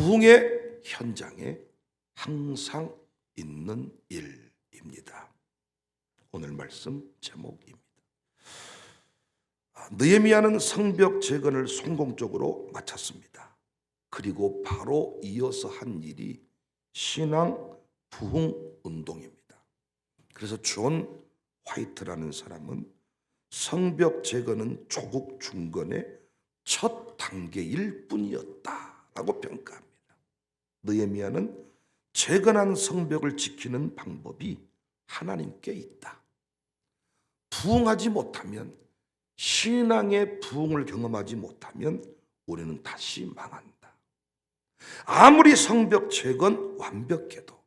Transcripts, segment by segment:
부흥의 현장에 항상 있는 일입니다. 오늘 말씀 제목입니다. 느헤미야는 성벽 재건을 성공적으로 마쳤습니다. 그리고 바로 이어서 한 일이 신앙 부흥 운동입니다. 그래서 존 화이트라는 사람은 성벽 재건은 조국 중건의 첫 단계일 뿐이었다라고 평가합니다. 느헤미야는 재건한 성벽을 지키는 방법이 하나님께 있다. 부흥하지 못하면, 신앙의 부흥을 경험하지 못하면 우리는 다시 망한다. 아무리 성벽 재건 완벽해도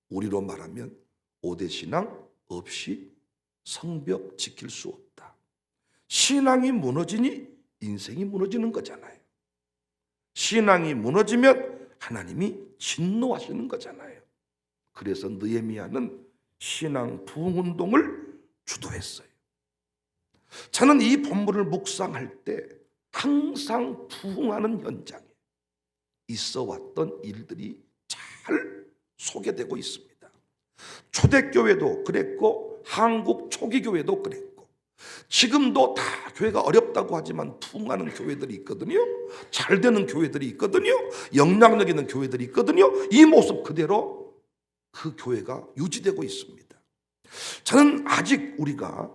우리로 말하면 5대 신앙 없이 성벽 지킬 수 없다. 신앙이 무너지니 인생이 무너지는 거잖아요. 신앙이 무너지면 하나님이 진노하시는 거잖아요. 그래서 느헤미야는 신앙 부흥 운동을 주도했어요. 저는 이 본문을 묵상할 때 항상 부흥하는 현장에 있어왔던 일들이 잘 소개되고 있습니다. 초대교회도 그랬고 한국 초기교회도 그랬고 지금도 다 교회가 어렵다고 하지만 부흥하는 교회들이 있거든요. 잘 되는 교회들이 있거든요. 영향력 있는 교회들이 있거든요. 이 모습 그대로 그 교회가 유지되고 있습니다. 저는 아직 우리가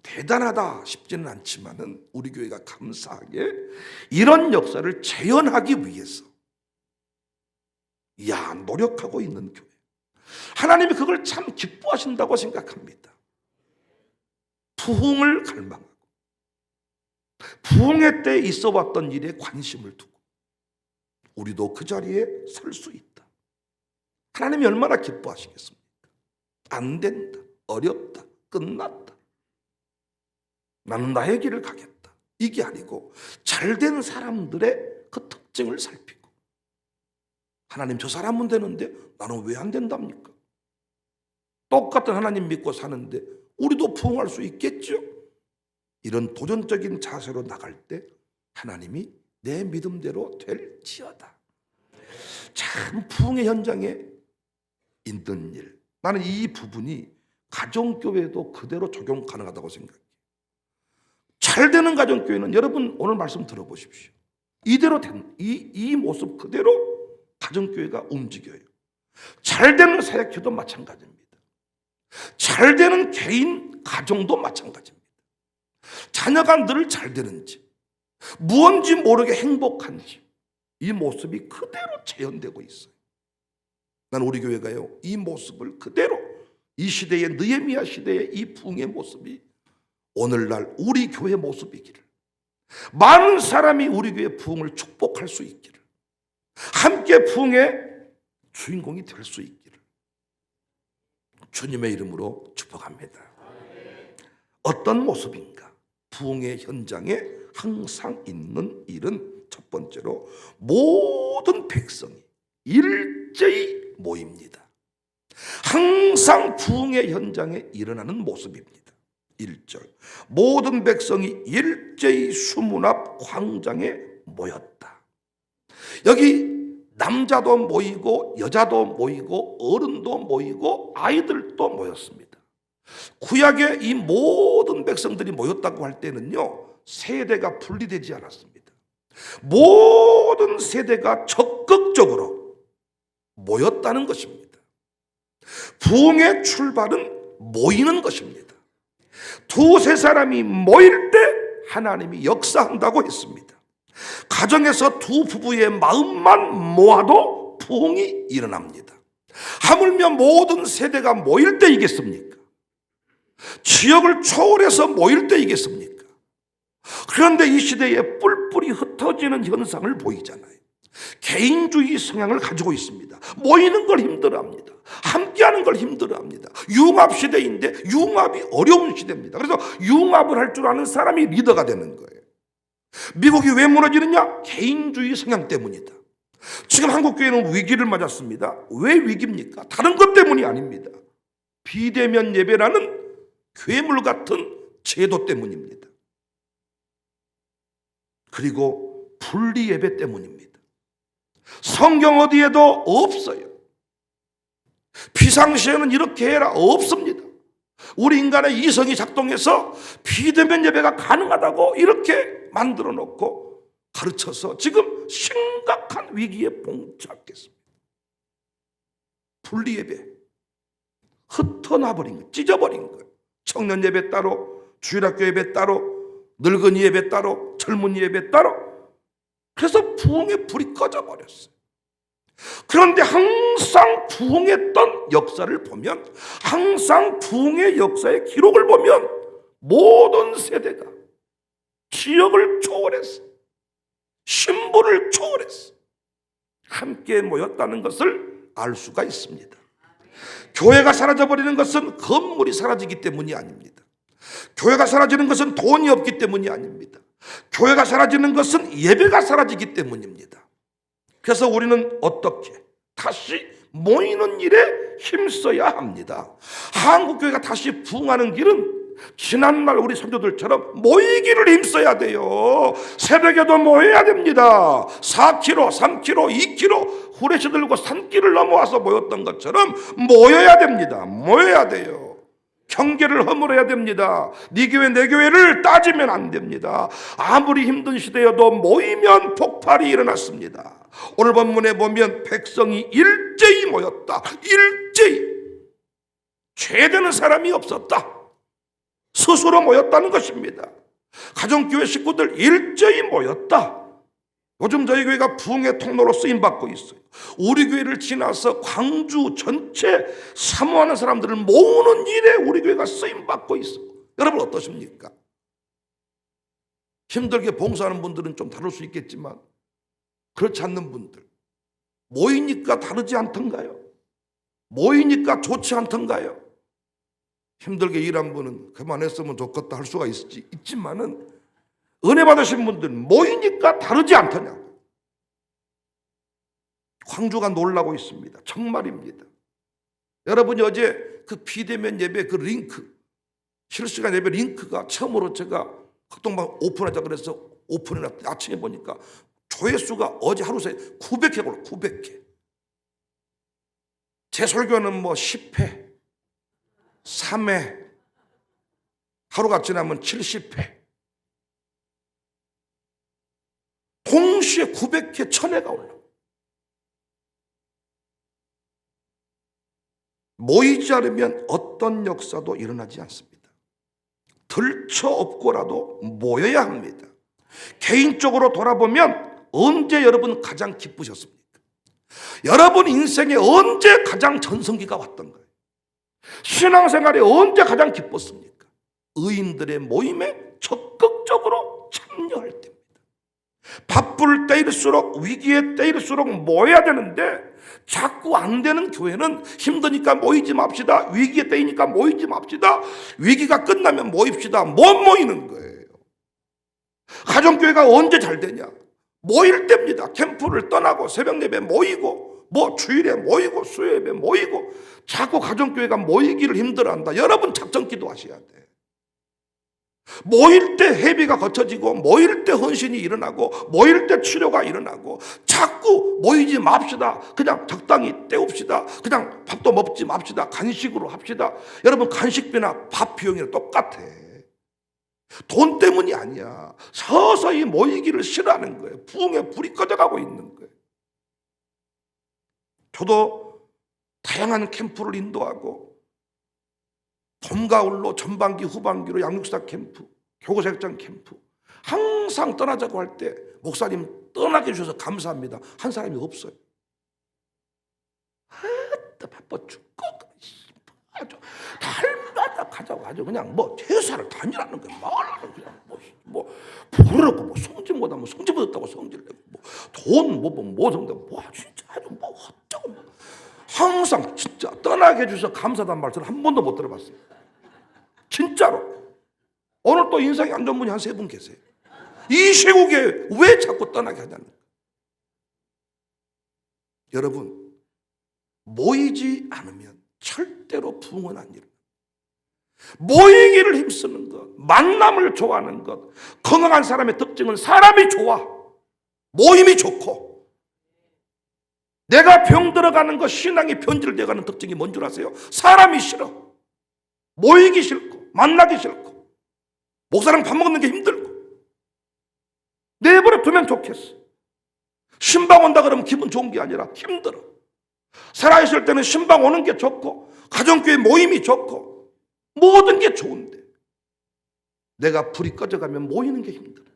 대단하다 싶지는 않지만은 우리 교회가 감사하게 이런 역사를 재현하기 위해서 노력하고 있는 교회. 하나님이 그걸 참 기뻐하신다고 생각합니다. 부흥을 갈망하고 부흥의 때에 있어 왔던 일에 관심을 두고 우리도 그 자리에 설 수 있다. 하나님이 얼마나 기뻐하시겠습니까? 안 된다, 어렵다, 끝났다, 나는 나의 길을 가겠다, 이게 아니고 잘된 사람들의 그 특징을 살피고 하나님 저 사람은 되는데 나는 왜 안 된답니까? 똑같은 하나님 믿고 사는데 우리도 부흥할 수 있겠죠? 이런 도전적인 자세로 나갈 때 하나님이 내 믿음대로 될지어다. 참 부흥의 현장에 있는 일, 나는 이 부분이 가정교회도 그대로 적용 가능하다고 생각해요. 잘 되는 가정교회는 여러분 오늘 말씀 들어보십시오. 이대로 된 이 모습 그대로 가정교회가 움직여요. 잘 되는 사역회도 마찬가지입니다. 잘 되는 개인 가정도 마찬가지입니다. 자녀가 늘 잘 되는지 무언지 모르게 행복한지 이 모습이 그대로 재현되고 있어요. 난 우리 교회가요 이 모습을 그대로 이 시대의 느헤미야 시대의 이 부흥의 모습이 오늘날 우리 교회 모습이기를, 많은 사람이 우리 교회 부흥을 축복할 수 있기를, 함께 부흥의 주인공이 될 수 있기를 주님의 이름으로 축복합니다. 어떤 모습인가? 부흥의 현장에 항상 있는 일은 첫 번째로 모든 백성이 일제히 모입니다. 항상 부흥의 현장에 일어나는 모습입니다. 1절 모든 백성이 일제히 수문 앞 광장에 모였다. 여기 남자도 모이고 여자도 모이고 어른도 모이고 아이들도 모였습니다. 구약의 이 모든 백성들이 모였다고 할 때는요 세대가 분리되지 않았습니다. 모든 세대가 적극적으로 모였다는 것입니다. 부흥의 출발은 모이는 것입니다. 두세 사람이 모일 때 하나님이 역사한다고 했습니다. 가정에서 두 부부의 마음만 모아도 부흥이 일어납니다. 하물며 모든 세대가 모일 때이겠습니까? 지역을 초월해서 모일 때이겠습니까? 그런데 이 시대에 뿔뿔이 흩어지는 현상을 보이잖아요. 개인주의 성향을 가지고 있습니다. 모이는 걸 힘들어합니다. 함께하는 걸 힘들어합니다. 융합 시대인데 융합이 어려운 시대입니다. 그래서 융합을 할 줄 아는 사람이 리더가 되는 거예요. 미국이 왜 무너지느냐? 개인주의 성향 때문이다. 지금 한국교회는 위기를 맞았습니다. 왜 위기입니까? 다른 것 때문이 아닙니다. 비대면 예배라는 괴물 같은 제도 때문입니다. 그리고 분리 예배 때문입니다. 성경 어디에도 없어요. 비상시에는 이렇게 해라 없습니다. 우리 인간의 이성이 작동해서 비대면 예배가 가능하다고 이렇게 만들어 놓고 가르쳐서 지금 심각한 위기에 봉착했습니다. 분리예배, 흩어놔버린 거, 찢어버린 거예요. 청년 예배 따로, 주일학교 예배 따로, 늙은이 예배 따로, 젊은이 예배 따로. 그래서 부흥의 불이 꺼져버렸어요. 그런데 항상 부흥했던 역사를 보면, 항상 부흥의 역사의 기록을 보면 모든 세대가 지역을 초월했어, 신분을 초월했어, 함께 모였다는 것을 알 수가 있습니다. 교회가 사라져버리는 것은 건물이 사라지기 때문이 아닙니다. 교회가 사라지는 것은 돈이 없기 때문이 아닙니다. 교회가 사라지는 것은 예배가 사라지기 때문입니다. 그래서 우리는 어떻게 다시 모이는 일에 힘써야 합니다. 한국교회가 다시 부흥하는 길은 지난날 우리 선조들처럼 모이기를 힘써야 돼요. 새벽에도 모여야 됩니다. 4km, 3km, 2km 후레쉬 들고 산길을 넘어와서 모였던 것처럼 모여야 됩니다. 모여야 돼요. 경계를 허물어야 됩니다. 네 교회 내 교회를 따지면 안 됩니다. 아무리 힘든 시대여도 모이면 폭발이 일어났습니다. 오늘 본문에 보면 백성이 일제히 모였다. 일제히. 죄되는 사람이 없었다. 스스로 모였다는 것입니다. 가정교회 식구들 일제히 모였다. 요즘 저희 교회가 부흥의 통로로 쓰임받고 있어요. 우리 교회를 지나서 광주 전체 사모하는 사람들을 모으는 일에 우리 교회가 쓰임받고 있어요. 여러분 어떠십니까? 힘들게 봉사하는 분들은 좀 다를 수 있겠지만 그렇지 않는 분들, 모이니까 다르지 않던가요? 모이니까 좋지 않던가요? 힘들게 일한 분은 그만했으면 좋겠다 할 수가 있지만은 은혜 받으신 분들은 모이니까 다르지 않더냐고. 광주가 놀라고 있습니다. 정말입니다. 여러분이 어제 그 비대면 예배 그 링크, 실시간 예배 링크가 처음으로 제가 학동방 오픈하자 그래서 오픈해놨더니 아침에 보니까 조회수가 어제 하루 사이에 900회 올라. 900회. 제 설교는 뭐 10회, 3회, 하루가 지나면 70회. 동시에 900회, 1000회가 올라. 모이지 않으면 어떤 역사도 일어나지 않습니다. 들쳐 업고라도 모여야 합니다. 개인적으로 돌아보면 언제 여러분 가장 기쁘셨습니까? 여러분 인생에 언제 가장 전성기가 왔던 거예요? 신앙생활에 언제 가장 기뻤습니까? 의인들의 모임에 적극적으로 참여할 때입니다. 바쁠 때일수록, 위기의 때일수록 모여야 되는데 자꾸 안 되는 교회는 힘드니까 모이지 맙시다, 위기의 때이니까 모이지 맙시다, 위기가 끝나면 모입시다. 못 모이는 거예요. 가정교회가 언제 잘 되냐? 모일 때입니다. 캠프를 떠나고 새벽 예배 모이고 뭐 주일에 모이고 수요 예배 모이고. 자꾸 가정교회가 모이기를 힘들어한다. 여러분 작정 기도하셔야 돼. 모일 때 회비가 거쳐지고 모일 때 헌신이 일어나고 모일 때 치료가 일어나고. 자꾸 모이지 맙시다. 그냥 적당히 때웁시다. 그냥 밥도 먹지 맙시다. 간식으로 합시다. 여러분 간식비나 밥 비용이랑 똑같아. 돈 때문이 아니야. 서서히 모이기를 싫어하는 거예요. 부흥의 불이 꺼져가고 있는 거예요. 저도 다양한 캠프를 인도하고 봄, 가을로 전반기, 후반기로 양육사 캠프, 교구생장 캠프 항상 떠나자고 할 때 목사님 떠나게 해주셔서 감사합니다. 한 사람이 없어요. 바빠 죽고 아주 달마다 가자고 아주 그냥 뭐 회사를 다니라는 거야. 말하는 그냥 뭐 부르고 뭐 성질 못하면 성질 못했다고 성질 내고 뭐 돈 성대고 뭐 진짜 아주 뭐 어쩌고 뭐. 항상 진짜 떠나게 해주셔서 감사하다는 말씀을 한 번도 못 들어봤어요. 진짜로. 오늘 또 인상이 안 좋은 분이 한 3분 계세요. 이 시국에 왜 자꾸 떠나게 하냐는 거예요. 여러분 모이지 않으면 절대로 부흥은 안 일어나요. 모이기를 힘쓰는 것, 만남을 좋아하는 것. 건강한 사람의 특징은 사람이 좋아, 모임이 좋고. 내가 병 들어가는 거, 신앙이 변질되어가는 특징이 뭔 줄 아세요? 사람이 싫어. 모이기 싫고 만나기 싫고 목사랑 밥 먹는 게 힘들고 내버려 두면 좋겠어. 신방 온다 그러면 기분 좋은 게 아니라 힘들어. 살아있을 때는 신방 오는 게 좋고 가정교회 모임이 좋고 모든 게 좋은데 내가 불이 꺼져가면 모이는 게 힘들어.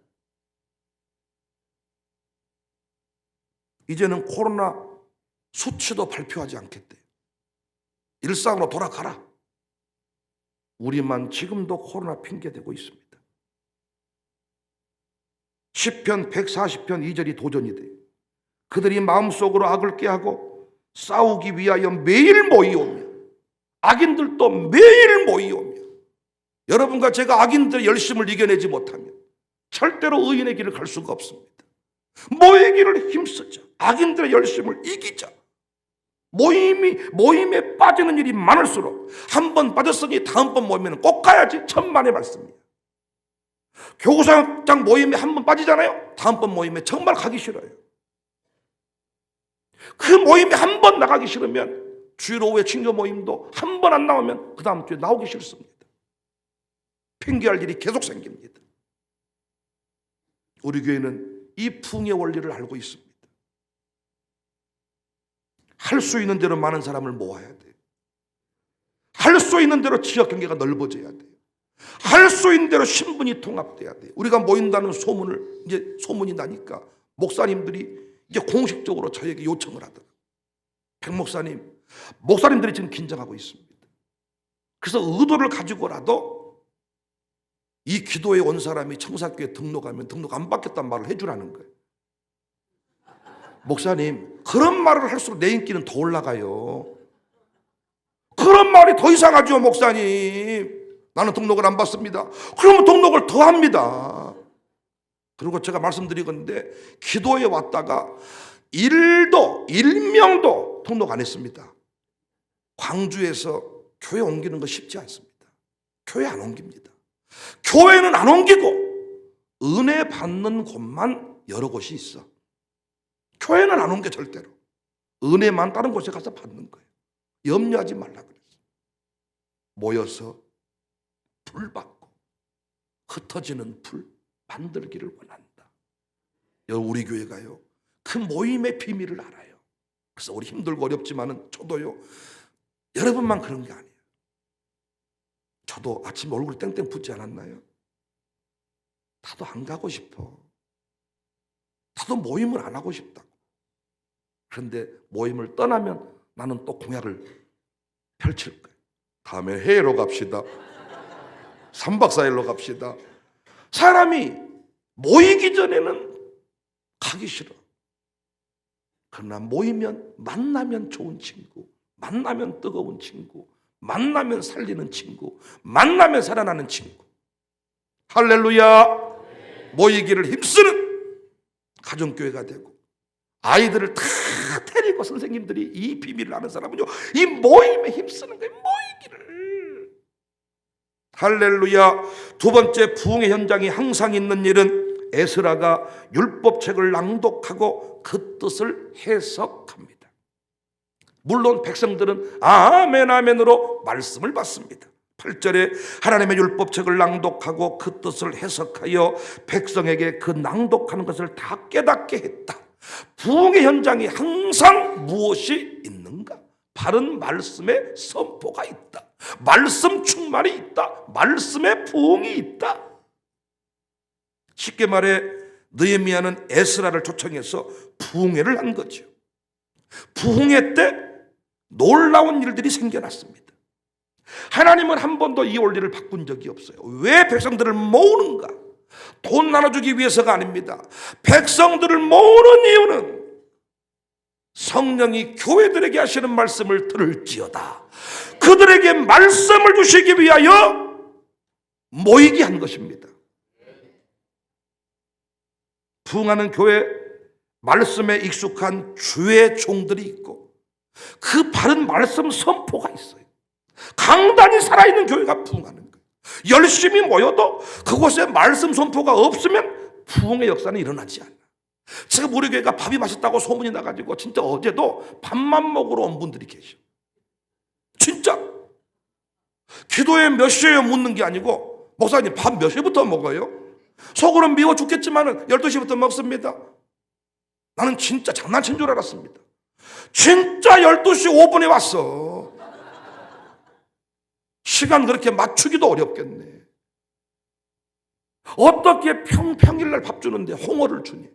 이제는 코로나 수치도 발표하지 않겠대. 일상으로 돌아가라. 우리만 지금도 코로나 핑계대고 있습니다. 시편 140편 2절이 도전이 돼요. 그들이 마음속으로 악을 꾀하고 싸우기 위하여 매일 모이오며 악인들도 매일 모이오며. 여러분과 제가 악인들의 열심을 이겨내지 못하면 절대로 의인의 길을 갈 수가 없습니다. 모이기를 힘쓰자. 악인들의 열심을 이기자. 모임에 빠지는 일이 많을수록 한 번 빠졌으니 다음번 모이면 꼭 가야지. 천만의 말씀이에요. 교구장장 모임에 한 번 빠지잖아요. 다음번 모임에 정말 가기 싫어요. 그 모임에 한 번 나가기 싫으면 주일 오후에 친교 모임도 한 번 안 나오면 그 다음 주에 나오기 싫습니다. 핑계할 일이 계속 생깁니다. 우리 교회는 이 풍의 원리를 알고 있습니다. 할 수 있는 대로 많은 사람을 모아야 돼요. 할 수 있는 대로 지역 경계가 넓어져야 돼요. 할 수 있는 대로 신분이 통합돼야 돼요. 우리가 모인다는 소문을 이제 소문이 나니까 목사님들이 이제 공식적으로 저에게 요청을 하더라고요. 백 목사님, 목사님들이 지금 긴장하고 있습니다. 그래서 의도를 가지고라도 이 기도에 온 사람이 청사교회 등록하면 등록 안 받겠다는 말을 해주라는 거예요. 목사님, 그런 말을 할수록 내 인기는 더 올라가요. 그런 말이 더 이상하죠, 목사님. 나는 등록을 안 받습니다. 그러면 등록을 더 합니다. 그리고 제가 말씀드리건데 기도에 왔다가 일명도 등록 안 했습니다. 광주에서 교회 옮기는 거 쉽지 않습니다. 교회 안 옮깁니다. 교회는 안 옮기고 은혜 받는 곳만 여러 곳이 있어. 교회는 안 옮겨 절대로. 은혜만 다른 곳에 가서 받는 거예요. 염려하지 말라 그랬어. 모여서 불 받고 흩어지는 불 만들기를 원한다. 우리 교회가요, 그 모임의 비밀을 알아요. 그래서 우리 힘들고 어렵지만은 저도요, 여러분만 그런 게 아니에요. 저도 아침에 얼굴 땡땡 붓지 않았나요? 나도 안 가고 싶어. 나도 모임을 안 하고 싶다고. 그런데 모임을 떠나면 나는 또 공약을 펼칠 거예요. 다음에 해외로 갑시다. 3박 4일로 갑시다. 사람이 모이기 전에는 가기 싫어. 그러나 모이면 만나면 좋은 친구, 만나면 뜨거운 친구, 만나면 살리는 친구, 만나면 살아나는 친구. 할렐루야. 모이기를 힘쓰는 가정교회가 되고 아이들을 다 데리고 선생님들이 이 비밀을 아는 사람은요, 이 모임에 힘쓰는 거예요. 모이기를. 할렐루야. 두 번째 부흥의 현장이 항상 있는 일은 에스라가 율법책을 낭독하고 그 뜻을 해석합니다. 물론 백성들은 아멘 아멘으로 말씀을 받습니다. 8절에 하나님의 율법책을 낭독하고 그 뜻을 해석하여 백성에게 그 낭독하는 것을 다 깨닫게 했다. 부흥의 현장이 항상 무엇이 있는가? 바른 말씀의 선포가 있다. 말씀 충만이 있다. 말씀의 부흥이 있다. 쉽게 말해 느헤미야는 에스라를 초청해서 부흥회를 한 거죠. 부흥회 때 놀라운 일들이 생겨났습니다. 하나님은 한 번도 이 원리를 바꾼 적이 없어요. 왜 백성들을 모으는가? 돈 나눠주기 위해서가 아닙니다. 백성들을 모으는 이유는 성령이 교회들에게 하시는 말씀을 들을지어다. 그들에게 말씀을 주시기 위하여 모이게 한 것입니다. 부흥하는 교회, 말씀에 익숙한 주의 종들이 있고 그 바른 말씀 선포가 있어요. 강단이 살아있는 교회가 부흥하는 거예요. 열심히 모여도 그곳에 말씀 선포가 없으면 부흥의 역사는 일어나지 않아. 지금 우리 교회가 밥이 맛있다고 소문이 나가지고 진짜 어제도 밥만 먹으러 온 분들이 계셔. 진짜 기도에 몇 시에 묻는 게 아니고 목사님 밥 몇 시부터 먹어요? 속으로 미워 죽겠지만 12시부터 먹습니다. 나는 진짜 장난친 줄 알았습니다. 진짜 12시 5분에 왔어. 시간 그렇게 맞추기도 어렵겠네. 어떻게 평일날 밥 주는데 홍어를 주니?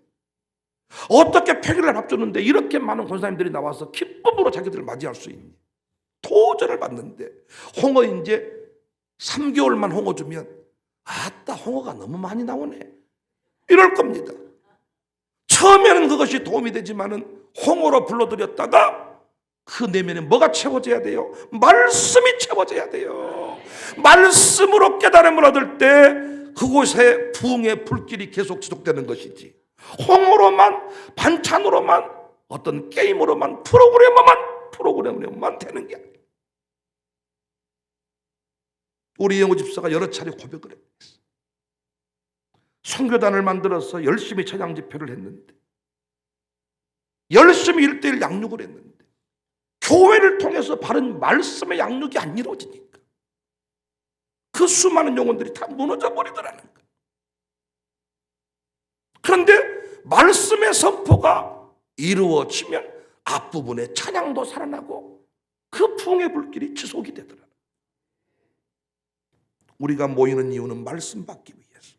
어떻게 평일날 밥 주는데 이렇게 많은 권사님들이 나와서 기쁨으로 자기들을 맞이할 수 있니? 도전을 받는데 홍어 이제 3개월만 홍어 주면 아따 홍어가 너무 많이 나오네 이럴 겁니다. 처음에는 그것이 도움이 되지만은 홍어로 불러들였다가 그 내면에 뭐가 채워져야 돼요? 말씀이 채워져야 돼요. 말씀으로 깨달음을 얻을 때 그곳에 부흥의 불길이 계속 지속되는 것이지, 홍어로만 반찬으로만 어떤 게임으로만 프로그램으로만 되는 게 아니에요. 우리 영호 집사가 여러 차례 고백을 했어요. 선교단을 만들어서 열심히 찬양 집회를 했는데, 열심히 1:1 양육을 했는데 교회를 통해서 바른 말씀의 양육이 안 이루어지니까 그 수많은 영혼들이 다 무너져 버리더라는 거예요. 그런데 말씀의 선포가 이루어지면 앞부분에 찬양도 살아나고 그 부흥의 불길이 지속이 되더라. 우리가 모이는 이유는 말씀 받기 위해서.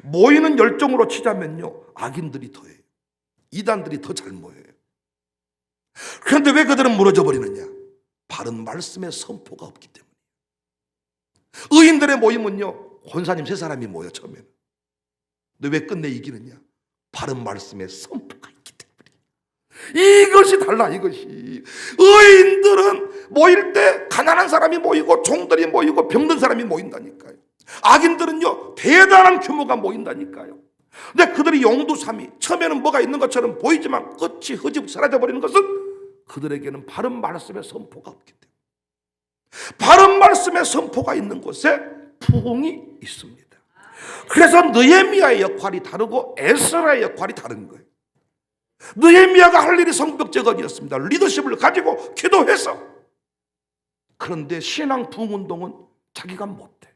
모이는 열정으로 치자면요, 악인들이 더해요. 이단들이 더 잘 모여요. 그런데 왜 그들은 무너져 버리느냐? 바른 말씀의 선포가 없기 때문에. 의인들의 모임은요, 권사님 3사람이 모여 처음에는. 근데 왜 끝내 이기느냐? 바른 말씀의 선포가 있기 때문에. 이것이 달라. 이것이 의인들은 모일 때 가난한 사람이 모이고 종들이 모이고 병든 사람이 모인다니까요. 악인들은요 대단한 규모가 모인다니까요. 근데 그들이 용두삼이 처음에는 뭐가 있는 것처럼 보이지만 끝이 흐지부지 사라져버리는 것은 그들에게는 바른 말씀의 선포가 없기 때문에. 바른 말씀의 선포가 있는 곳에 부흥이 있습니다. 그래서 느헤미야의 역할이 다르고 에스라의 역할이 다른 거예요. 느헤미야가 할 일이 성벽 재건이었습니다. 리더십을 가지고 기도해서. 그런데 신앙 부흥운동은 자기가 못해.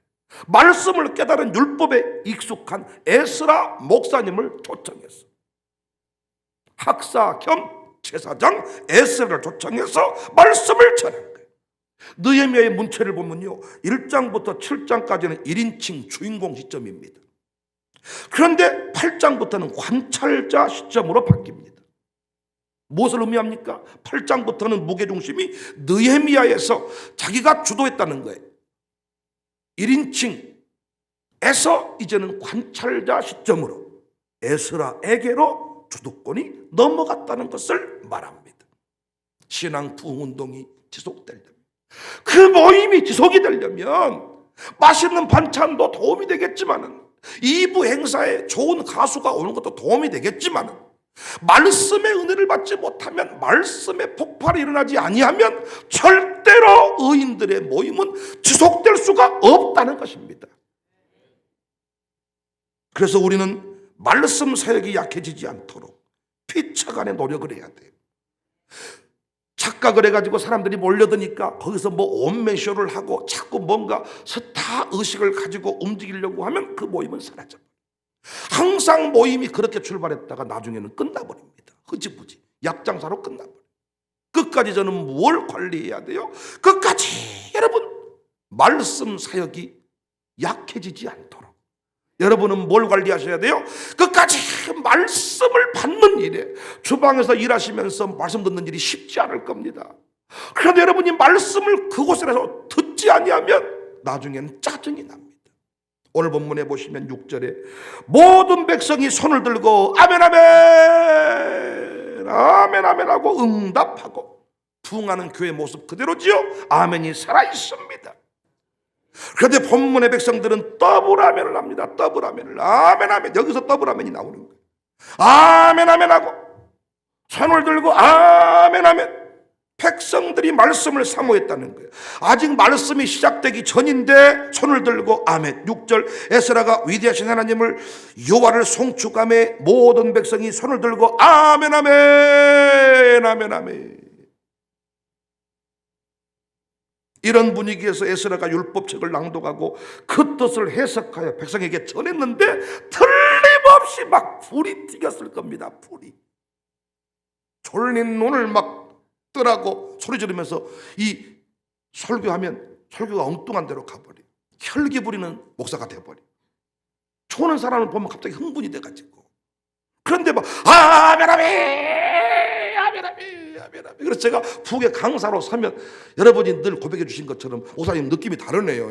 말씀을 깨달은 율법에 익숙한 에스라 목사님을 초청했어. 학사 겸 제사장 에스라를 초청해서 말씀을 전한 거예요. 느헤미야의 문체를 보면요 1장부터 7장까지는 1인칭 주인공 시점입니다. 그런데 8장부터는 관찰자 시점으로 바뀝니다. 무엇을 의미합니까? 8장부터는 무게중심이 느헤미야에서 자기가 주도했다는 거예요. 1인칭에서 이제는 관찰자 시점으로 에스라에게로 주도권이 넘어갔다는 것을 말합니다. 신앙 부흥운동이 지속되려면, 그 모임이 지속이 되려면 맛있는 반찬도 도움이 되겠지만은 2부 행사에 좋은 가수가 오는 것도 도움이 되겠지만은 말씀의 은혜를 받지 못하면, 말씀의 폭발이 일어나지 아니하면 절대로 의인들의 모임은 지속될 수가 없다는 것입니다. 그래서 우리는 말씀 사역이 약해지지 않도록 피차간의 노력을 해야 돼요. 착각을 해가지고 사람들이 몰려드니까 거기서 뭐 온매쇼를 하고 자꾸 뭔가 스타 의식을 가지고 움직이려고 하면 그 모임은 사라져. 항상 모임이 그렇게 출발했다가 나중에는 끝나버립니다. 흐지부지 약장사로 끝나버려요. 끝까지 저는 뭘 관리해야 돼요? 끝까지 여러분 말씀 사역이 약해지지 않도록 여러분은 뭘 관리하셔야 돼요? 끝까지 말씀을 받는 일에, 주방에서 일하시면서 말씀 듣는 일이 쉽지 않을 겁니다. 그런데 여러분이 말씀을 그곳에서 듣지 아니하면 나중에는 짜증이 납니다. 오늘 본문에 보시면 6절에 모든 백성이 손을 들고 아멘 아멘 아멘 아멘 하고 응답하고 부흥하는 교회 모습 그대로지요. 아멘이 살아있습니다. 그런데 본문의 백성들은 더블 아멘을 합니다. 더블 아멘을. 아멘 아멘. 여기서 더블 아멘이 나오는 거예요. 아멘 아멘 하고 손을 들고 아멘 아멘. 백성들이 말씀을 사모했다는 거예요. 아직 말씀이 시작되기 전인데 손을 들고 아멘. 6절 에스라가 위대하신 하나님을 여호와를 송축하며 모든 백성이 손을 들고 아멘 아멘 아멘 아멘. 이런 분위기에서 에스라가 율법책을 낭독하고 그 뜻을 해석하여 백성에게 전했는데 틀림없이 막 불이 튀겼을 겁니다. 불이. 졸린 눈을 막 뜨라고 소리 지르면서 이 설교하면 설교가 엉뚱한 데로 가버려. 혈기 부리는 목사가 돼버려. 초는 사람을 보면 갑자기 흥분이 돼가지고. 그런데 막 아멘 아멘 아멘 아멘 아멘 아멘. 그래서 제가 북의 강사로 서면 여러분이 늘 고백해 주신 것처럼 목사님 느낌이 다르네요.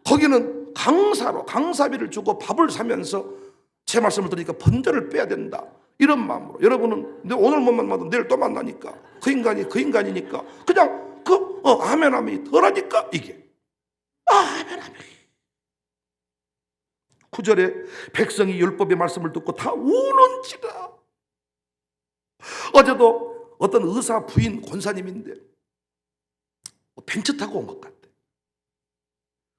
거기는 강사로 강사비를 주고 밥을 사면서 제 말씀을 들으니까 번제를 빼야 된다. 이런 마음으로. 여러분은 오늘 못 만나도 내일 또 만나니까 그 인간이 그 인간이니까 그냥 아멘 아멘이 덜하니까 이게 아멘 아멘. 9절에 백성이 율법의 말씀을 듣고 다 우는지라. 어제도 어떤 의사 부인 권사님인데 벤츠 타고 온 것 같아.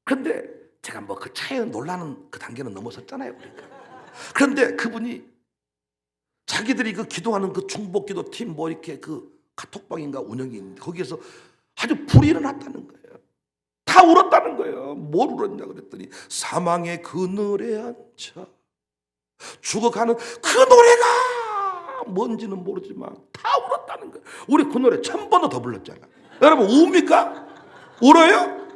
그런데 제가 뭐 그 차에 놀라는 그 단계는 넘어섰잖아요. 그런데 그분이 자기들이 그 기도하는 그 중보기도 팀 뭐 이렇게 그 카톡방인가 운영이 있는데 거기에서 아주 불이 일어났다는 거예요. 다 울었다는 거예요. 뭘 울었냐 그랬더니 사망의 그늘에 앉아 죽어가는 그 노래가 뭔지는 모르지만 다 울었다는 거예요. 우리 그 노래 1000번도 더 불렀잖아. 여러분 웁니까? 울어요?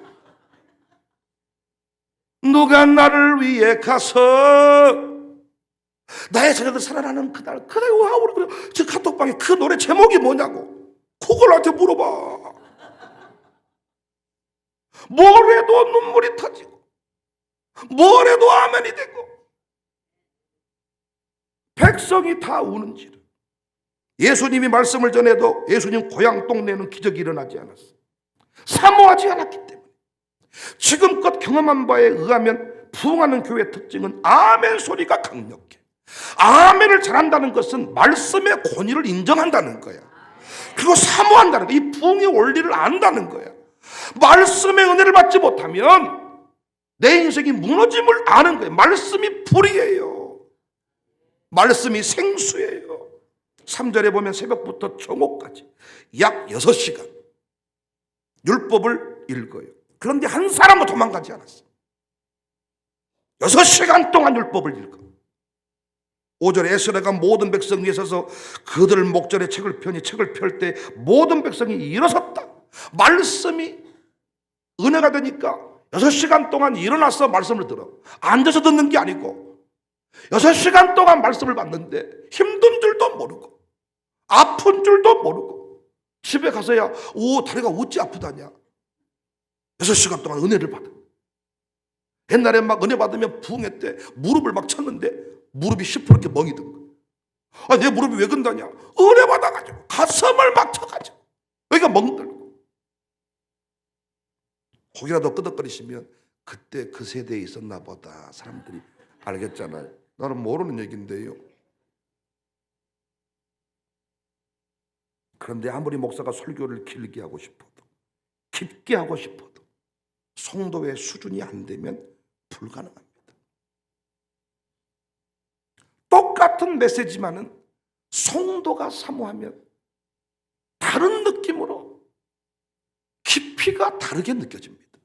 누가 나를 위해 가서 나의 자녀들 살아나는 그날 와 우리 그래 저 카톡방에 그 노래 제목이 뭐냐고 그걸 나한테 물어봐. 뭘 해도 눈물이 터지고 뭘 해도 아멘이 되고 백성이 다 우는지라. 예수님이 말씀을 전해도 예수님 고향 동네에는 기적이 일어나지 않았어. 사모하지 않았기 때문에. 지금껏 경험한 바에 의하면 부흥하는 교회의 특징은 아멘 소리가 강력해. 아멘을 잘한다는 것은 말씀의 권위를 인정한다는 거야. 그리고 사모한다는 거야. 이 부흥의 원리를 안다는 거야. 말씀의 은혜를 받지 못하면 내 인생이 무너짐을 아는 거예요. 말씀이 불이에요. 말씀이 생수예요. 3절에 보면 새벽부터 정오까지 약 6시간 율법을 읽어요. 그런데 한 사람도 도망가지 않았어. 6시간 동안 율법을 읽어. 5절에 에스라가 모든 백성 위에 서서 그들 목전에 책을 펴니 책을 펼 때 모든 백성이 일어섰다. 말씀이 은혜가 되니까 6시간 동안 일어나서 말씀을 들어. 앉아서 듣는 게 아니고 6시간 동안 말씀을 받는데 힘든 줄도 모르고 아픈 줄도 모르고 집에 가서야 다리가 어찌 아프다냐. 6시간 동안 은혜를 받아. 옛날에 막 은혜 받으면 부흥회 때 무릎을 막 쳤는데 무릎이 시퍼렇게 멍이 든 거야. 내 무릎이 왜 근다냐? 은혜 받아가지고 가슴을 막 쳐가지고 여기가 멍들고. 혹이라도 끄덕거리시면 그때 그 세대에 있었나 보다 사람들이 알겠잖아요. 나는 모르는 얘기인데요. 그런데 아무리 목사가 설교를 길게 하고 싶어도 깊게 하고 싶어도 성도의 수준이 안 되면 불가능합니다. 똑같은 메시지만은 성도가 사모하면 다른 느낌으로 깊이가 다르게 느껴집니다.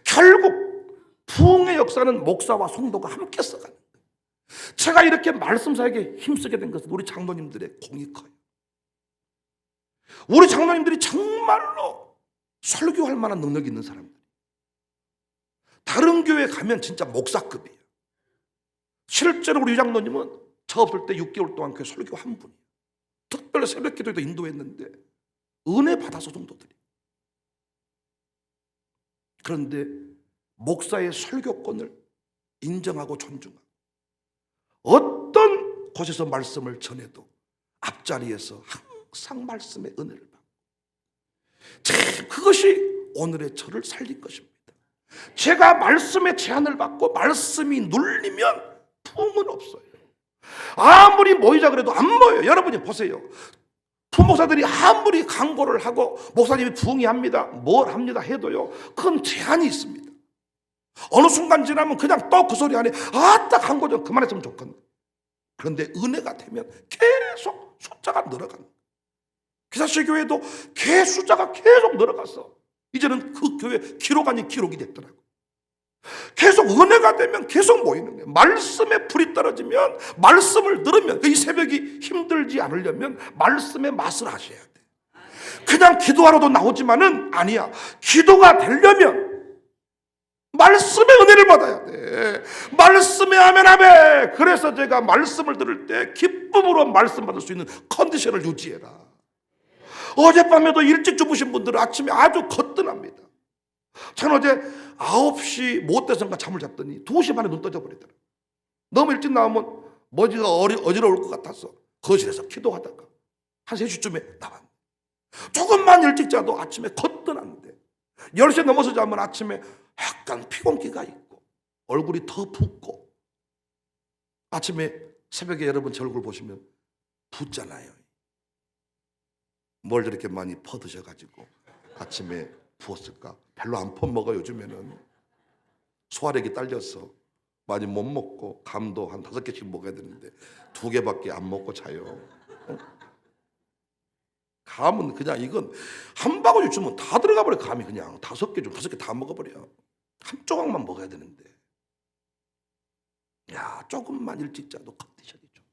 결국 부흥의 역사는 목사와 성도가 함께 써가는 거예요. 제가 이렇게 말씀사에게 힘쓰게 된 것은 우리 장로님들의 공이 커요. 우리 장로님들이 정말로 설교할 만한 능력이 있는 사람들. 다른 교회 가면 진짜 목사급이에요. 실제로 우리 장로님은 저 없을 때 6개월 동안 교회 설교 한 분이에요. 특별히 새벽 기도에도 인도했는데 은혜 받아서 성도들이. 그런데 목사의 설교권을 인정하고 존중하고 어떤 곳에서 말씀을 전해도 앞자리에서 항상 말씀의 은혜를 받고 그것이 오늘의 저를 살린 것입니다. 제가 말씀의 제한을 받고 말씀이 눌리면 부흥은 없어요. 아무리 모이자 그래도 안 모여요. 여러분이 보세요. 부목사들이 아무리 강구를 하고 목사님이 부흥이합니다, 뭘 합니다 해도요, 그건 제한이 있습니다. 어느 순간 지나면 그냥 또 그 소리 안에 아따 강구 좀 그만했으면 좋겠네. 그런데 은혜가 되면 계속 숫자가 늘어가는 거예요. 기사씨 교회도 숫자가 계속 늘어갔어. 이제는 그 교회 기록 아닌 기록이 됐더라고. 계속 은혜가 되면 계속 모이는 거예요. 말씀에 불이 떨어지면, 말씀을 들으면, 이 새벽이 힘들지 않으려면 말씀의 맛을 하셔야 돼. 그냥 기도하러도 나오지만은 아니야. 기도가 되려면 말씀의 은혜를 받아야 돼. 말씀에 아멘 아멘. 그래서 제가 말씀을 들을 때 기쁨으로 말씀 받을 수 있는 컨디션을 유지해라. 어젯밤에도 일찍 주무신 분들은 아침에 아주 거뜬합니다. 저는 어제 9시 못 돼서인가 잠을 잤더니 2시 반에 눈 떠져 버리더라고요. 너무 일찍 나오면 머리가 어지러울 것 같아서 거실에서 기도하다가 한 3시쯤에 나왔는데, 조금만 일찍 자도 아침에 거뜬한데 10시 넘어서 자면 아침에 약간 피곤기가 있고 얼굴이 더 붓고, 아침에 새벽에 여러분 제 얼굴 보시면 붓잖아요. 뭘 저렇게 많이 퍼드셔가지고 아침에 부었을까? 별로 안 퍼먹어. 요즘에는 소화력이 딸려서 많이 못 먹고, 감도 한 5개씩 먹어야 되는데 2개밖에 안 먹고 자요. 감은 그냥 이건 한 바구니 주면 다 들어가 버려. 감이 그냥 5개 좀 5개 다 먹어버려. 한 조각만 먹어야 되는데, 야, 조금만 일찍 자도 컨디션이죠.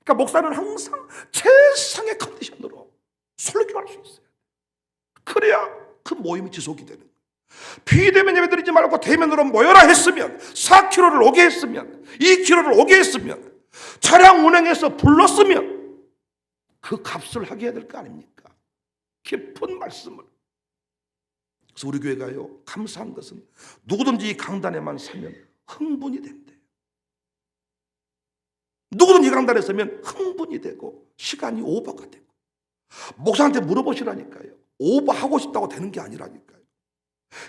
그러니까 목사는 항상 최상의 컨디션으로 설교할 수 있어요. 그래야 그 모임이 지속이 되는 거예요. 비대면 예배 드리지 말고 대면으로 모여라 했으면, 4km를 오게 했으면, 2km를 오게 했으면, 차량 운행해서 불렀으면 그 값을 하게 해야 될 거 아닙니까? 깊은 말씀을. 그래서 우리 교회가요, 감사한 것은 누구든지 이 강단에만 서면 흥분이 된대요. 누구든지 이 강단에 서면 흥분이 되고 시간이 오버가 되고, 목사한테 물어보시라니까요. 오버하고 싶다고 되는 게 아니라니까요.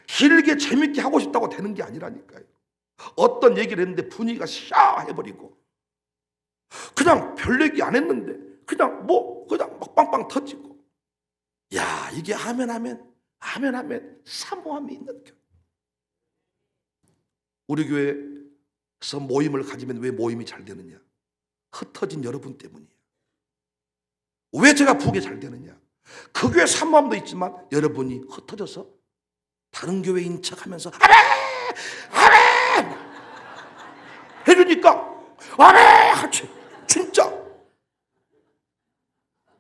길게 재밌게 하고 싶다고 되는 게 아니라니까요. 어떤 얘기를 했는데 분위기가 샤 해버리고, 그냥 별 얘기 안 했는데 그냥 막 빵빵 터지고, 야, 이게 아멘 사모함이 있는 교회. 우리 교회에서 모임을 가지면 왜 모임이 잘 되느냐? 흩어진 여러분 때문이에요. 왜 제가 부흥이 잘 되느냐? 그 교회 사모함도 있지만 여러분이 흩어져서 다른 교회인 척하면서 아멘 해주니까 아멘 하지. 진짜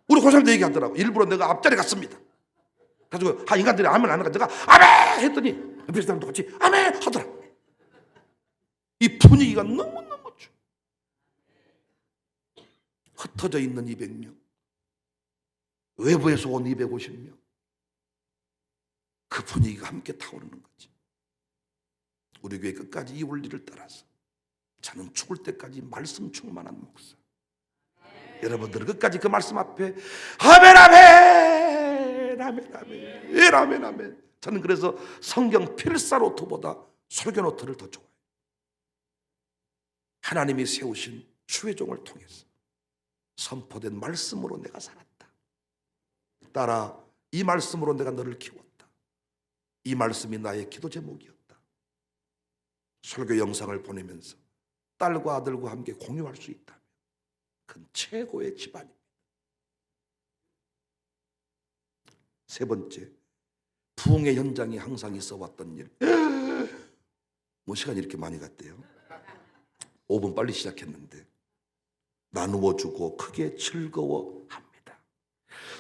우리 고사님도 얘기하더라고. 일부러 내가 앞자리 갔습니다. 그래가지고 인간들이 아멘 안 하니까 내가 아멘 했더니 옆에 사람도 같이 아멘 하더라. 이 분위기가 너무너무 좋아. 흩어져 있는 200명, 외부에서 온 250명, 그 분위기가 함께 타오르는 거지. 우리 교회 끝까지 이 원리를 따라서 저는 죽을 때까지 말씀 충만한 목사, 여러분들은 끝까지 그 말씀 앞에 아멘 아멘 아멘 아멘 아멘 아멘. 저는 그래서 성경 필사 노트보다 설교 노트를 더 좋아해요. 하나님이 세우신 주의 종을 통해서 선포된 말씀으로 내가 살았다. 딸아, 이 말씀으로 내가 너를 키웠다. 이 말씀이 나의 기도 제목이었다. 설교 영상을 보내면서 딸과 아들과 함께 공유할 수 있다면 그건 최고의 집안입니다. 세 번째, 부흥의 현장이 항상 있어 왔던 일. 뭐 시간이 이렇게 많이 갔대요. 5분 빨리 시작했는데. 나누어 주고 크게 즐거워합니다.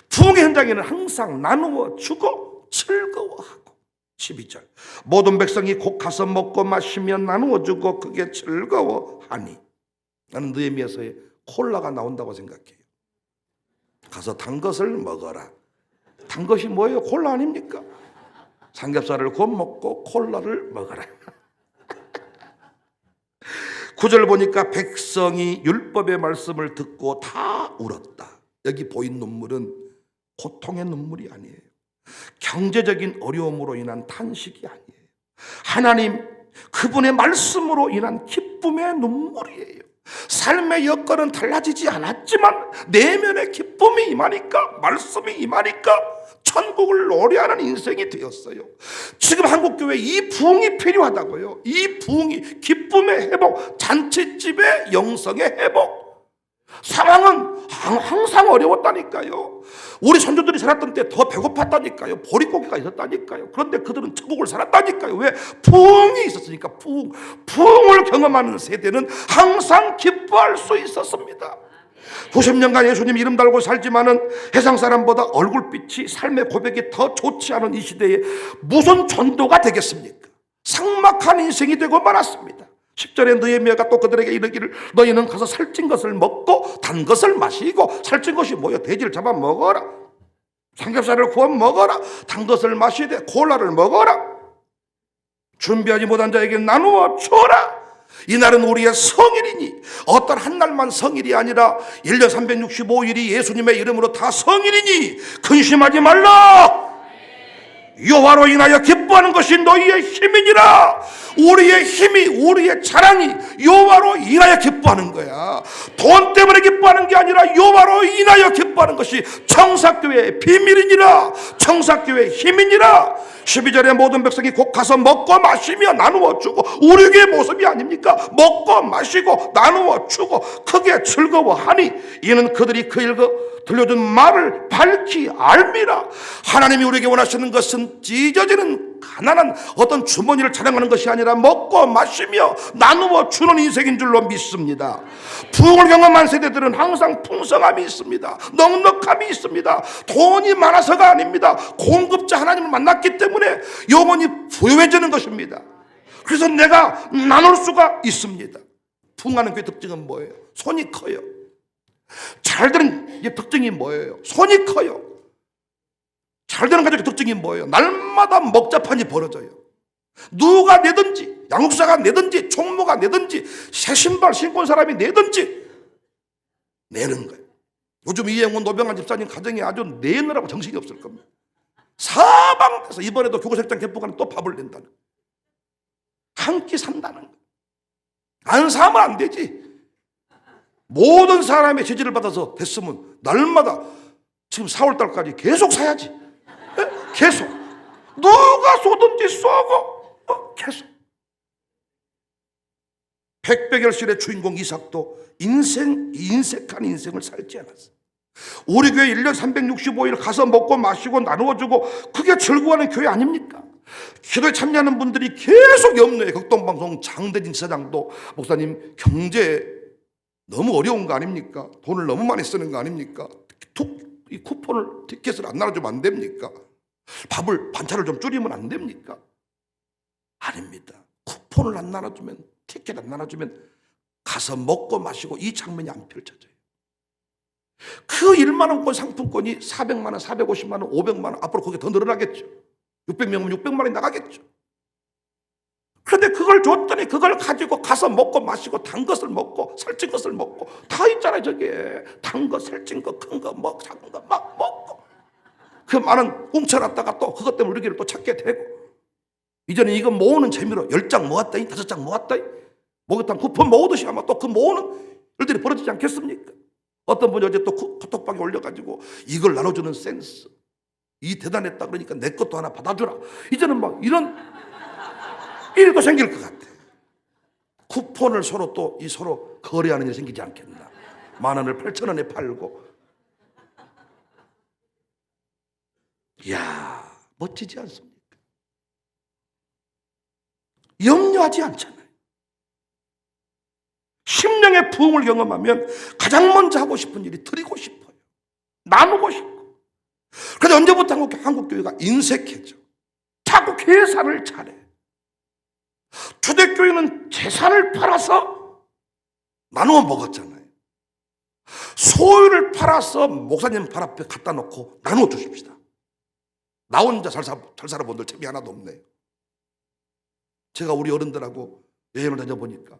부흥의 현장에는 항상 나누어 주고 즐거워하고. 12절, 모든 백성이 곧 가서 먹고 마시며 나누어 주고 크게 즐거워하니. 나는 느헤미야서에 콜라가 나온다고 생각해요. 가서 단 것을 먹어라. 단 것이 뭐예요? 콜라 아닙니까? 삼겹살을 곧 먹고 콜라를 먹어라. 9절 보니까 백성이 율법의 말씀을 듣고 다 울었다. 여기 보인 눈물은 고통의 눈물이 아니에요. 경제적인 어려움으로 인한 탄식이 아니에요. 하나님 그분의 말씀으로 인한 기쁨의 눈물이에요. 삶의 여건은 달라지지 않았지만 내면의 기쁨이 임하니까, 말씀이 임하니까 천국을 노래하는 인생이 되었어요. 지금 한국교회 이 부흥이 필요하다고요. 이 부흥이, 기쁨의 회복, 잔치집의 영성의 회복. 상황은 항상 어려웠다니까요. 우리 선조들이 살았던 때 더 배고팠다니까요. 보릿고개가 있었다니까요. 그런데 그들은 천국을 살았다니까요. 왜? 부흥이 있었으니까. 부흥을 경험하는 세대는 항상 기뻐할 수 있었습니다. 90년간 예수님 이름 달고 살지만은 해상 사람보다 얼굴빛이, 삶의 고백이 더 좋지 않은 이 시대에 무슨 전도가 되겠습니까? 삭막한 인생이 되고 말았습니다. 10절에 느헤미야가 또 그들에게 이르기를 너희는 가서 살찐 것을 먹고 단 것을 마시고, 살찐 것이 뭐야? 돼지를 잡아 먹어라, 삼겹살을 구워 먹어라, 단 것을 마시되 콜라를 먹어라, 준비하지 못한 자에게 나누어 줘라. 이날은 우리의 성일이니, 어떤 한 날만 성일이 아니라 1년 365일이 예수님의 이름으로 다 성일이니 근심하지 말라. 여호와로 인하여 기뻐하는 것이 너희의 힘이니라. 우리의 힘이, 우리의 자랑이 여호와로 인하여 기뻐하는 거야. 돈 때문에 기뻐하는 게 아니라 여호와로 인하여 기뻐하는 것이 청사교회의 비밀이니라. 청사교회의 힘이니라. 12절에 모든 백성이 곧 가서 먹고 마시며 나누어 주고, 우리 교회의 모습이 아닙니까? 먹고 마시고 나누어 주고 크게 즐거워하니 이는 그들이 그 일거 들려준 말을 밝히 알미라. 하나님이 우리에게 원하시는 것은 찢어지는 가난한 어떤 주머니를 자랑하는 것이 아니라 먹고 마시며 나누어 주는 인생인 줄로 믿습니다. 부흥을 경험한 세대들은 항상 풍성함이 있습니다. 넉넉함이 있습니다. 돈이 많아서가 아닙니다. 공급자 하나님을 만났기 때문에 영혼이 부유해지는 것입니다. 그래서 내가 나눌 수가 있습니다. 부흥하는 교회 특징은 뭐예요? 손이 커요. 잘되는 특징이 뭐예요? 손이 커요. 잘되는 가족의 특징이 뭐예요? 날마다 먹자판이 벌어져요. 누가 내든지, 양육사가 내든지, 총무가 내든지, 새 신발 신고 온 사람이 내든지 내는 거예요. 요즘 이영훈 노병환 집사님 가정이 아주 내느라고 정신이 없을 겁니다. 사방에서 이번에도 교구색장 개봉하는 또 밥을 낸다는 거예요. 한 끼 산다는 거예요. 안 사면 안 되지. 모든 사람의 지지를 받아서 됐으면 날마다 지금 4월달까지 계속 사야지. 계속. 누가 쏘든지 쏘고 계속. 백배결실의 주인공 이삭도 인색한 인생을 살지 않았어. 우리 교회 1년 365일 가서 먹고 마시고 나누어주고 그게 즐거워하는 교회 아닙니까? 기도에 참여하는 분들이 계속 염려해. 극동방송 장대진 지사장도 목사님 경제 너무 어려운 거 아닙니까? 돈을 너무 많이 쓰는 거 아닙니까? 이 쿠폰을, 티켓을 안 나눠주면 안 됩니까? 반찬을 좀 줄이면 안 됩니까? 아닙니다. 쿠폰을 안 나눠주면, 티켓 안 나눠주면 가서 먹고 마시고 이 장면이 안 펼쳐져요. 그 1만 원권 상품권이 400만 원, 450만 원, 500만 원, 앞으로 그게 더 늘어나겠죠. 600명이면 600만 원이 나가겠죠. 그런데 그걸 줬더니 그걸 가지고 가서 먹고 마시고 단 것을 먹고 살찐 것을 먹고 다 있잖아요. 저게 단 거, 살찐 거, 큰 거, 작은 거 막 먹고 그 많은 훔쳐놨다가 또 그것 때문에 우리를 또 찾게 되고, 이제는 이거 모으는 재미로 10장 모았다니 5장 모았다니 목욕탕 쿠폰 모으듯이 아마 또 그 모으는 일들이 벌어지지 않겠습니까? 어떤 분이 어제 또 카톡방에 올려가지고 이걸 나눠주는 센스, 이 대단했다 그러니까 내 것도 하나 받아주라. 이제는 막 이런 일도 생길 것 같아. 쿠폰을 서로 또 서로 거래하는 일이 생기지 않겠나. 10,000원을 8,000원에 팔고. 이야, 멋지지 않습니까? 염려하지 않잖아요. 심령의 부흥을 경험하면 가장 먼저 하고 싶은 일이 드리고 싶어요. 나누고 싶고. 그런데 언제부터 한국교회가 인색해져. 자꾸 계산을 잘해. 초대교회는 재산을 팔아서 나누어 먹었잖아요. 소유를 팔아서 목사님 발 앞에 갖다 놓고 나누어 주십시다. 나 혼자 잘 살아본 들 재미 하나도 없네요. 제가 우리 어른들하고 여행을 다녀보니까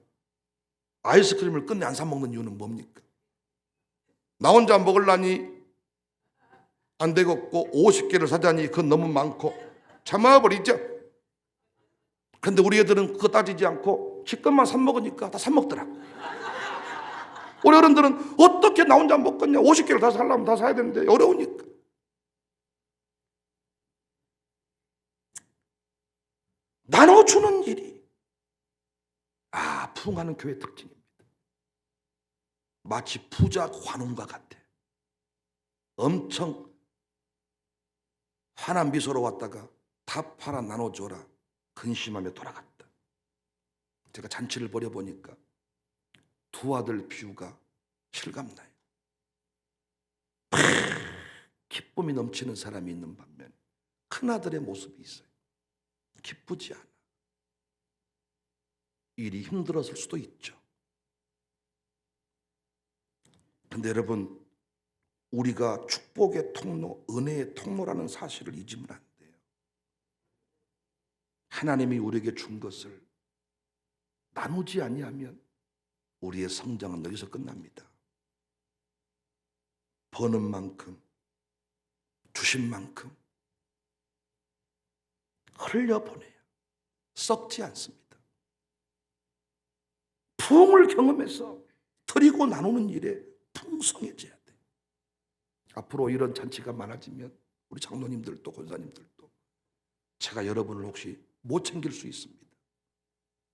아이스크림을 끝내 안 사 먹는 이유는 뭡니까? 나 혼자 먹으려니 안 되겠고 50개를 사자니 그건 너무 많고 참아버리죠. 그런데 우리 애들은 그거 따지지 않고 치킨만 사 먹으니까 다 사 먹더라고. 우리 어른들은 어떻게 나 혼자 먹겠냐? 50개를 다 살려면 다 사야 되는데 어려우니까. 나눠주는 일이 부흥하는 교회 특징입니다. 마치 부자 관원과 같아. 엄청 환한 미소로 왔다가 다 팔아 나눠줘라 근심하며 돌아갔다. 제가 잔치를 벌여보니까 두 아들 비유가 실감나요. 기쁨이 넘치는 사람이 있는 반면 큰아들의 모습이 있어요. 기쁘지 않아. 일이 힘들었을 수도 있죠. 근데 여러분, 우리가 축복의 통로, 은혜의 통로라는 사실을 잊으면 안 돼요. 하나님이 우리에게 준 것을 나누지 아니하면 우리의 성장은 여기서 끝납니다. 버는 만큼, 주신 만큼 흘려보내야 썩지 않습니다. 부흥을 경험해서 드리고 나누는 일에 풍성해져야 돼. 앞으로 이런 잔치가 많아지면 우리 장로님들도 권사님들도 제가 여러분을 혹시 못 챙길 수 있습니다.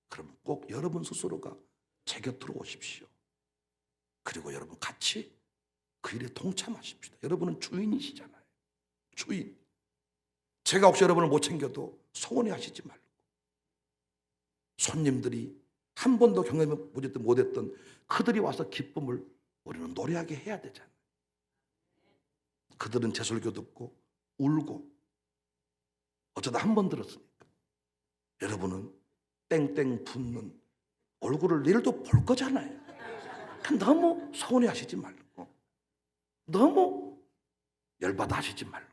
그럼 꼭 여러분 스스로가 제 곁으로 오십시오. 그리고 여러분 같이 그 일에 동참하십시다. 여러분은 주인이시잖아요. 주인. 제가 혹시 여러분을 못 챙겨도 서운해하시지 말고, 손님들이 한 번도 경험해 보지 못했던 그들이 와서 기쁨을 우리는 노래하게 해야 되잖아요. 그들은 제 설교 듣고 울고 어쩌다 한 번 들었으니까. 여러분은 땡땡 붙는 얼굴을 내일도 볼 거잖아요. 너무 서운해하시지 말고, 너무 열받아 하시지 말고.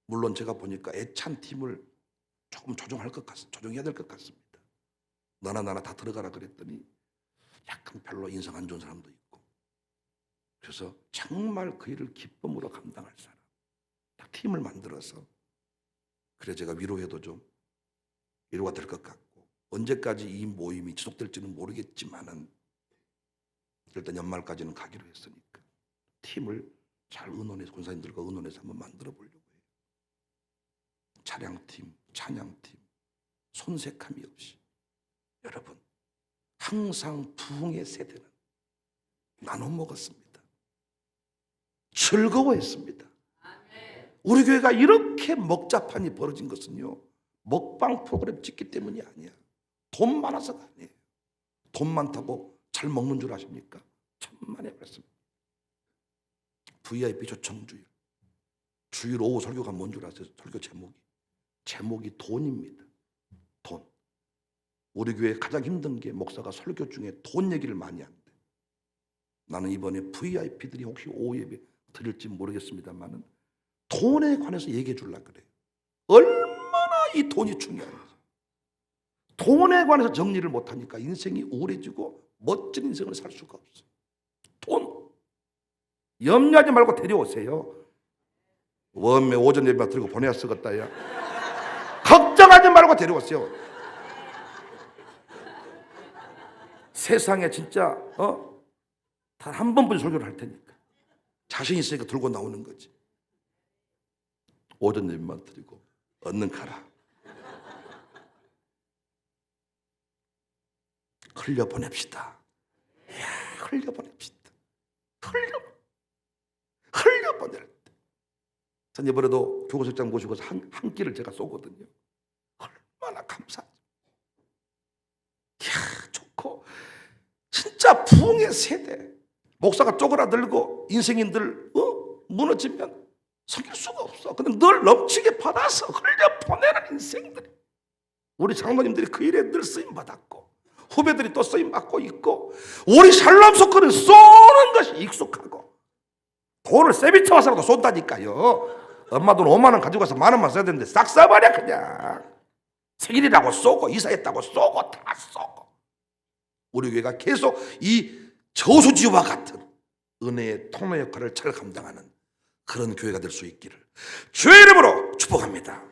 물론 제가 보니까 애찬 팀을 조금 조정해야 될 것 같습니다. 너나 나나 다 들어가라 그랬더니 약간 별로 인상 안 좋은 사람도 있고. 그래서 정말 그 일을 기쁨으로 감당할 사람, 딱 팀을 만들어서, 그래 제가 위로해도 좀 위로가 될 것 같고, 언제까지 이 모임이 지속될지는 모르겠지만은 일단 연말까지는 가기로 했으니까 팀을 잘 의논해서, 권사님들과 의논해서 한번 만들어 보려고 해요. 차량팀, 찬양팀, 손색함이 없이. 여러분, 항상 부흥의 세대는 나눠 먹었습니다. 즐거워했습니다. 우리 교회가 이렇게 먹자판이 벌어진 것은요, 먹방 프로그램 찍기 때문이 아니야. 돈 많아서가 아니에요. 돈 많다고 잘 먹는 줄 아십니까? 천만의 말씀. VIP 초청주일, 주일 오후 설교가 뭔 줄 아세요? 설교 제목이 돈입니다. 돈. 우리 교회 가장 힘든 게 목사가 설교 중에 돈 얘기를 많이 한대. 나는 이번에 VIP들이 혹시 오후 예배 드릴지 모르겠습니다만은 돈에 관해서 얘기해 주려고 그래요. 얼마나 이 돈이 중요한지. 돈에 관해서 정리를 못하니까 인생이 우울해지고 멋진 인생을 살 수가 없어. 돈. 염려하지 말고 데려오세요. 웜에 오전 예배만 들고 보내야 쓰겠다. 야. 걱정하지 말고 데려오세요. 세상에 진짜 단 한 번뿐이 설교를 할 테니까 자신 있으니까 들고 나오는 거지. 오전 예배만 드리고 얻는 가라. 흘려보냅시다. 흘려보냅시다. 흘려보낼 때. 전 이번에도 교구실장 모시고서 한 끼를 제가 쏘거든요. 얼마나 감사하죠. 좋고. 진짜 부흥의 세대. 목사가 쪼그라들고 인생인들 무너지면 섬길 수가 없어. 근데 늘 넘치게 받아서 흘려보내는 인생들이. 우리 장로님들이 그 일에 늘 쓰임받았고 후배들이 또 쓰임받고 있고, 우리 샬롬 소크는 쏘는 것이 익숙하고, 돈을 세비쳐 와서라도 쏜다니까요. 엄마 돈 5만 원 가지고 가서 1만 원만 써야 되는데 싹 써버려. 그냥 생일이라고 쏘고 이사했다고 쏘고 다 쏘고. 우리 교회가 계속 이 저수지와 같은 은혜의 통로 역할을 잘 감당하는 그런 교회가 될 수 있기를 주의 이름으로 축복합니다.